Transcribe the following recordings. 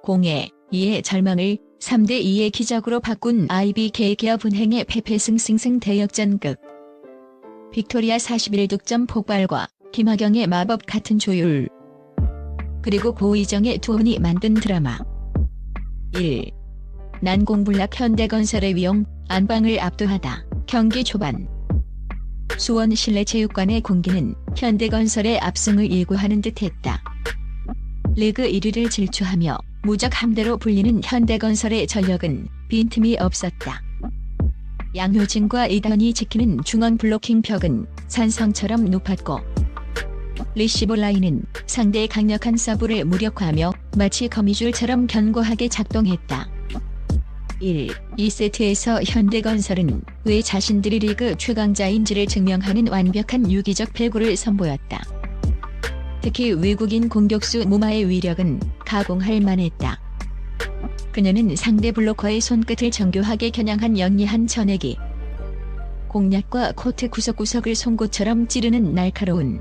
0에 2의 절망을 3대 2의 기적으로 바꾼 IBK 기업 은행의 패패승승승 대역전극. 빅토리아 41득점 폭발과 김하경의 마법 같은 조율. 그리고 고의정의 투혼이 만든 드라마. 1. 난공불락 현대건설의 위용, 안방을 압도하다. 경기 초반. 수원 실내체육관의 공기는 현대건설의 압승을 예고하는 듯했다. 리그 1위를 질주하며 무적 함대로 불리는 현대건설의 전력은 빈틈이 없었다. 양효진과 이단이 지키는 중앙 블로킹 벽은 산성처럼 높았고, 리시브 라인은 상대의 강력한 서브를 무력화하며 마치 거미줄처럼 견고하게 작동했다. 1. 2세트에서 현대건설은 왜 자신들이 리그 최강자인지를 증명하는 완벽한 유기적 패구를 선보였다. 특히 외국인 공격수 무마의 위력은 가공할 만했다. 그녀는 상대 블로커의 손끝을 정교하게 겨냥한 영리한 전액이, 공략과 코트 구석구석을 송곳처럼 찌르는 날카로운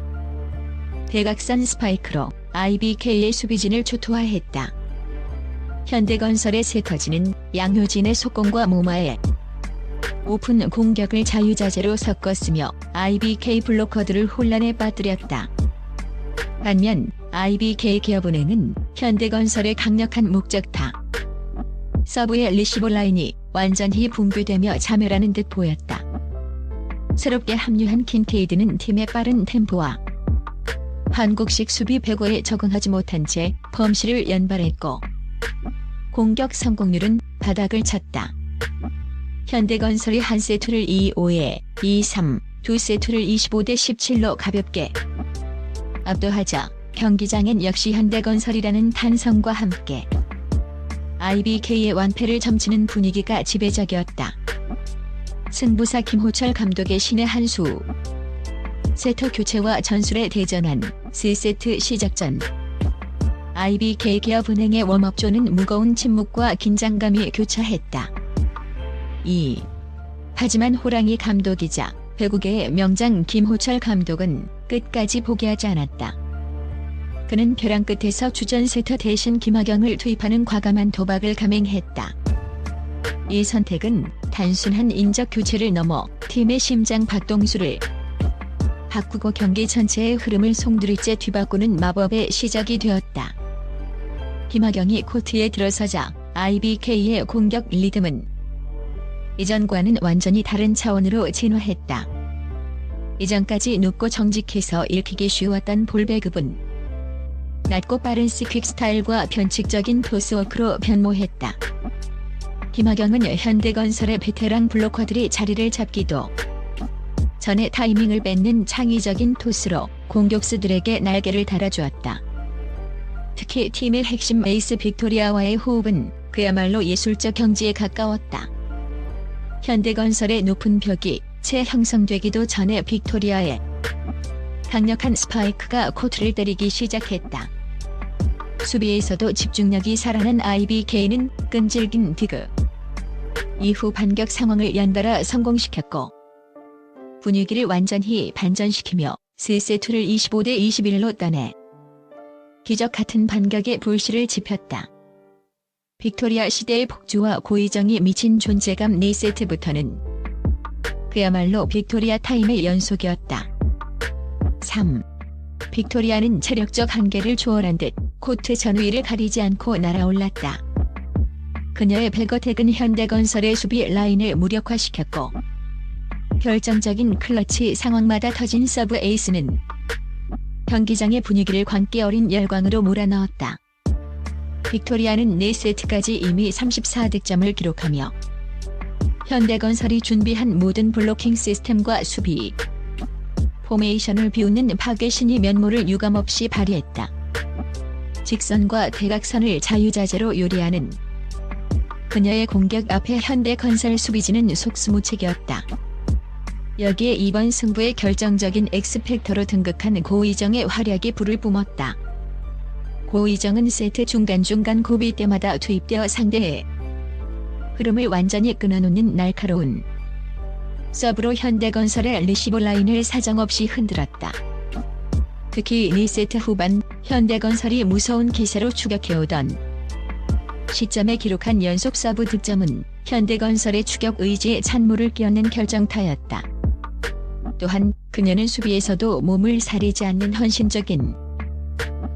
대각선 스파이크로 IBK의 수비진을 초토화했다. 현대건설의 세터지는 양효진의 속공과 무마의 오픈 공격을 자유자재로 섞었으며 IBK 블로커들을 혼란에 빠뜨렸다. 반면 IBK 기업은행은 현대건설의 강력한 목적타 서브의 리시브 라인이 완전히 붕괴되며 자멸하는 듯 보였다. 새롭게 합류한 킨케이드는 팀의 빠른 템포와 한국식 수비 배구에 적응하지 못한 채 범실을 연발했고, 공격 성공률은 바닥을 쳤다. 현대건설이 한 세트를 2-5에 2-3, 두 세트를 25대 17로 가볍게 압도하자 경기장엔 역시 현대건설이라는 탄성과 함께 IBK의 완패를 점치는 분위기가 지배적이었다. 승부사 김호철 감독의 신의 한 수. 세터 교체와 전술에 대전한 3세트 시작 전 IBK 기업은행의 웜업조는 무거운 침묵과 긴장감이 교차했다. 2. 하지만 호랑이 감독이자 배구계의 명장 김호철 감독은 끝까지 포기하지 않았다. 그는 벼랑 끝에서 주전 세터 대신 김하경을 투입하는 과감한 도박을 감행했다. 이 선택은 단순한 인적 교체를 넘어 팀의 심장 박동수를 바꾸고 경기 전체의 흐름을 송두리째 뒤바꾸는 마법의 시작이 되었다. 김하경이 코트에 들어서자 IBK의 공격 리듬은 이전과는 완전히 다른 차원으로 진화했다. 이전까지 높고 정직해서 읽히기 쉬웠던 볼 배급은 낮고 빠른 시퀵 스타일과 변칙적인 토스워크로 변모했다. 김하경은 현대건설의 베테랑 블로커들이 자리를 잡기도 전에 타이밍을 뺏는 창의적인 토스로 공격수들에게 날개를 달아주었다. 특히 팀의 핵심 에이스 빅토리아와의 호흡은 그야말로 예술적 경지에 가까웠다. 현대건설의 높은 벽이 채 형성되기도 전에 빅토리아의 강력한 스파이크가 코트를 때리기 시작했다. 수비에서도 집중력이 살아난 IBK는 끈질긴 디그 이후 반격 상황을 연달아 성공시켰고, 분위기를 완전히 반전시키며 3세트를 25대 21로 따내 기적 같은 반격의 불씨를 지폈다. 빅토리아 시대의 폭주와 고의정이 미친 존재감 4세트부터는 그야말로 빅토리아 타임의 연속이었다. 3. 빅토리아는 체력적 한계를 초월한 듯 코트 전위를 가리지 않고 날아올랐다. 그녀의 백어택은 현대건설의 수비 라인을 무력화시켰고, 결정적인 클러치 상황마다 터진 서브 에이스는 경기장의 분위기를 광기 어린 열광으로 몰아넣었다. 빅토리아는 4세트까지 이미 34득점을 기록하며 현대건설이 준비한 모든 블로킹 시스템과 수비 포메이션을 비웃는 파괴신이 면모를 유감없이 발휘했다. 직선과 대각선을 자유자재로 요리하는 그녀의 공격 앞에 현대건설 수비진은 속수무책이었다. 여기에 이번 승부의 결정적인 엑스팩터로 등극한 고의정의 활약이 불을 뿜었다. 고의정은 세트 중간중간 고비 때마다 투입되어 상대의 흐름을 완전히 끊어놓는 날카로운 서브로 현대건설의 리시브 라인을 사정없이 흔들었다. 특히 2세트 후반 현대건설이 무서운 기세로 추격해오던 시점에 기록한 연속 서브 득점은 현대건설의 추격 의지에 찬물을 끼얹는 결정타였다. 또한 그녀는 수비에서도 몸을 사리지 않는 헌신적인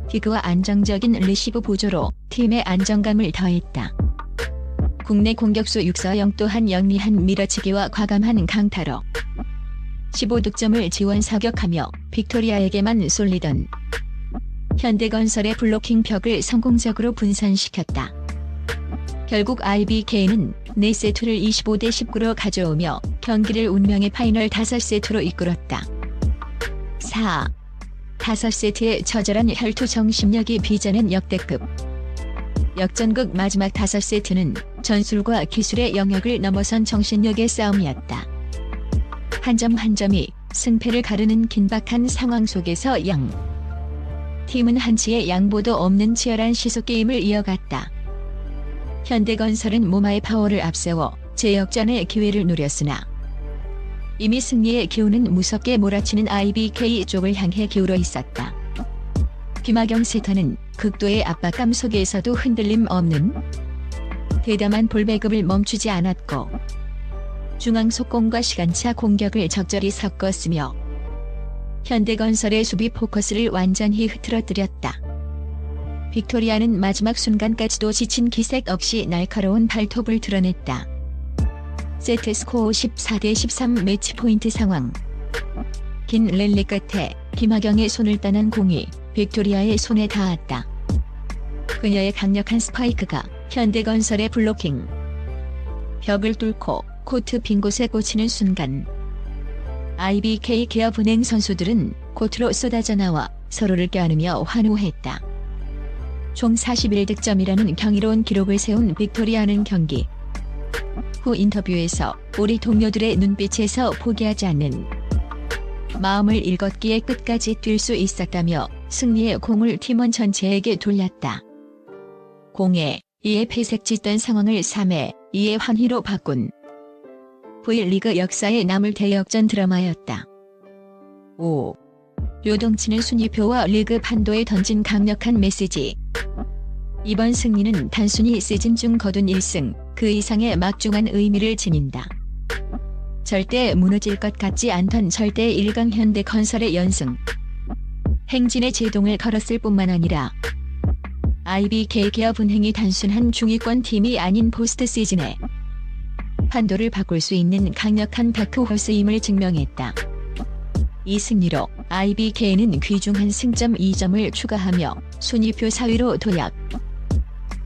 디그와 안정적인 리시브 보조로 팀의 안정감을 더했다. 국내 공격수 6서영 또한 영리한 밀어치기와 과감한 강타로 15득점을 지원 사격하며 빅토리아에게만 쏠리던 현대건설의 블로킹 벽을 성공적으로 분산시켰다. 결국 IBK는 4세트를 25대 19로 가져오며 경기를 운명의 파이널 5세트로 이끌었다. 4. 5세트의 처절한 혈투 정신력이 빚어낸 역대급 역전극 마지막 5세트는 전술과 기술의 영역을 넘어선 정신력의 싸움이었다. 한 점 한 점이 승패를 가르는 긴박한 상황 속에서 양 팀은 한치의 양보도 없는 치열한 시속게임을 이어갔다. 현대건설은 모마의 파워를 앞세워 재역전의 기회를 누렸으나 이미 승리의 기운은 무섭게 몰아치는 IBK 쪽을 향해 기울어 있었다. 김하경 세터는 극도의 압박감 속에서도 흔들림 없는 대담한 볼 배급을 멈추지 않았고 중앙 속공과 시간차 공격을 적절히 섞었으며 현대건설의 수비 포커스를 완전히 흐트러뜨렸다. 빅토리아는 마지막 순간까지도 지친 기색 없이 날카로운 발톱을 드러냈다. 세트 스코어 14대 13 매치 포인트 상황. 긴 랠리 끝에 김하경의 손을 따는 공이 빅토리아의 손에 닿았다. 그녀의 강력한 스파이크가 현대건설의 블로킹 벽을 뚫고 코트 빈 곳에 꽂히는 순간 IBK 기업은행 선수들은 코트로 쏟아져 나와 서로를 껴안으며 환호했다. 총 41득점이라는 경이로운 기록을 세운 빅토리아는 경기 후 인터뷰에서 우리 동료들의 눈빛에서 포기하지 않는 마음을 읽었기에 끝까지 뛸 수 있었다며 승리의 공을 팀원 전체에게 돌렸다. 0-2의 패색 짙던 상황을 3-2의 환희로 바꾼 V리그 역사에 남을 대역전 드라마였다. 5. 요동치는 순위표와 리그 판도에 던진 강력한 메시지. 이번 승리는 단순히 시즌 중 거둔 1승, 그 이상의 막중한 의미를 지닌다. 절대 무너질 것 같지 않던 절대 1강 현대건설의 연승. 행진의 제동을 걸었을 뿐만 아니라 IBK 기업은행이 단순한 중위권 팀이 아닌 포스트 시즌에 판도를 바꿀 수 있는 강력한 다크호스임을 증명했다. 이 승리로 IBK는 귀중한 승점 2점을 추가하며 순위표 4위로 도약.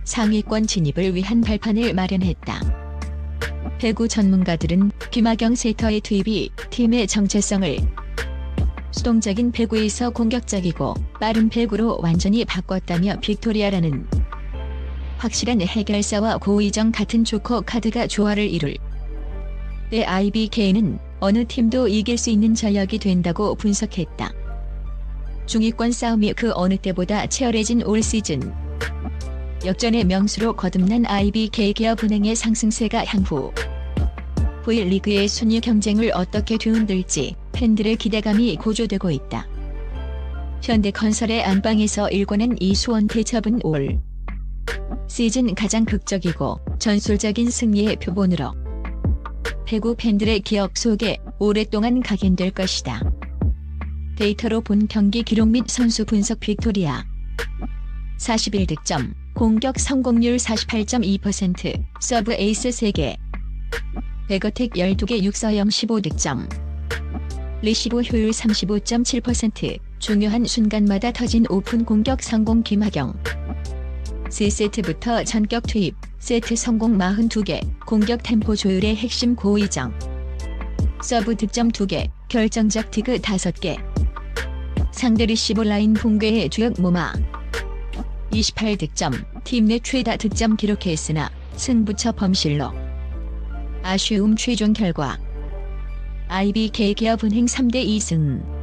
상위권 진입을 위한 발판을 마련했다. 배구 전문가들은 김하경 세터의 투입이 팀의 정체성을 수동적인 배구에서 공격적이고 빠른 배구로 완전히 바꿨다며 빅토리아라는 확실한 해결사와 고의정 같은 조커 카드가 조화를 이룰 때 IBK는 어느 팀도 이길 수 있는 전력이 된다고 분석했다. 중위권 싸움이 그 어느 때보다 치열해진 올 시즌. 역전의 명수로 거듭난 IBK 기업은행의 상승세가 향후 V리그의 순위 경쟁을 어떻게 뒤흔들지 팬들의 기대감이 고조되고 있다. 현대건설의 안방에서 일궈낸 이 수원 대첩은 올 시즌 가장 극적이고 전술적인 승리의 표본으로 배구 팬들의 기억 속에 오랫동안 각인될 것이다. 데이터로 본 경기 기록 및 선수 분석 빅토리아 41득점, 공격 성공률 48.2%, 서브 에이스 3개, 백어택 12개 6서영 15득점, 리시브 효율 35.7%, 중요한 순간마다 터진 오픈 공격 성공 김하경 3세트부터 전격 투입, 세트 성공 42개, 공격 템포 조율의 핵심 고의정, 서브 득점 2개, 결정적 디그 5개, 상대 리시브 라인 붕괴의 주역 모마 28득점, 팀 내 최다 득점 기록했으나 승부처 범실로 아쉬움. 최종 결과 IBK 기업은행 3대 2승.